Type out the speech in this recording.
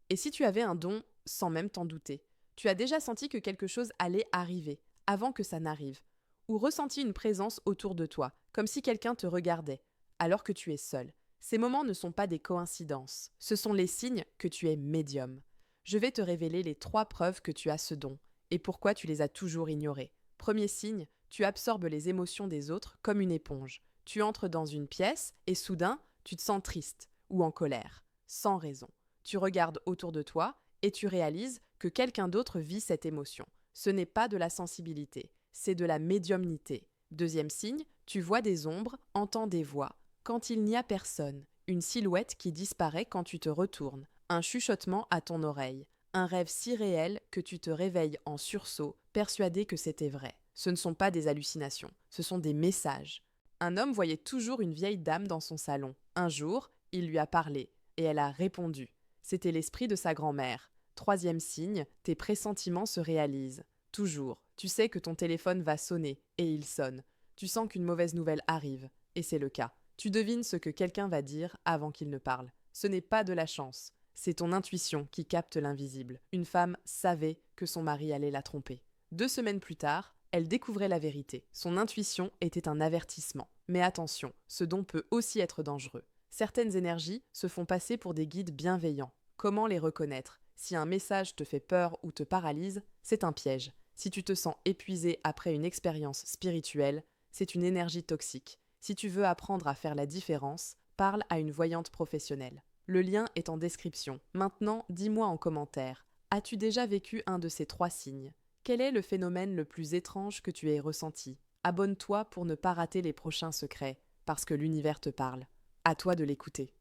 Et si tu avais un don sans même t'en douter? Tu as déjà senti que quelque chose allait arriver, avant que ça n'arrive, ou ressenti une présence autour de toi, comme si quelqu'un te regardait, alors que tu es seul. Ces moments ne sont pas des coïncidences, ce sont les signes que tu es médium. Je vais te révéler les 3 preuves que tu as ce don, et pourquoi tu les as toujours ignorées. Premier signe, tu absorbes les émotions des autres comme une éponge. Tu entres dans une pièce et soudain, tu te sens triste ou en colère, sans raison. Tu regardes autour de toi et tu réalises que quelqu'un d'autre vit cette émotion. Ce n'est pas de la sensibilité, c'est de la médiumnité. Deuxième signe, tu vois des ombres, entends des voix. Quand il n'y a personne, une silhouette qui disparaît quand tu te retournes, un chuchotement à ton oreille, un rêve si réel que tu te réveilles en sursaut, persuadé que c'était vrai. Ce ne sont pas des hallucinations, ce sont des messages. Un homme voyait toujours une vieille dame dans son salon. Un jour, il lui a parlé, et elle a répondu. C'était l'esprit de sa grand-mère. Troisième signe, tes pressentiments se réalisent. Toujours, tu sais que ton téléphone va sonner, et il sonne. Tu sens qu'une mauvaise nouvelle arrive, et c'est le cas. Tu devines ce que quelqu'un va dire avant qu'il ne parle. Ce n'est pas de la chance, c'est ton intuition qui capte l'invisible. Une femme savait que son mari allait la tromper. 2 semaines plus tard, elle découvrait la vérité. Son intuition était un avertissement. Mais attention, ce don peut aussi être dangereux. Certaines énergies se font passer pour des guides bienveillants. Comment les reconnaître? Si un message te fait peur ou te paralyse, c'est un piège. Si tu te sens épuisé après une expérience spirituelle, c'est une énergie toxique. Si tu veux apprendre à faire la différence, parle à une voyante professionnelle. Le lien est en description. Maintenant, dis-moi en commentaire. As-tu déjà vécu un de ces 3 signes? Quel est le phénomène le plus étrange que tu aies ressenti? Abonne-toi pour ne pas rater les prochains secrets, parce que l'univers te parle. À toi de l'écouter.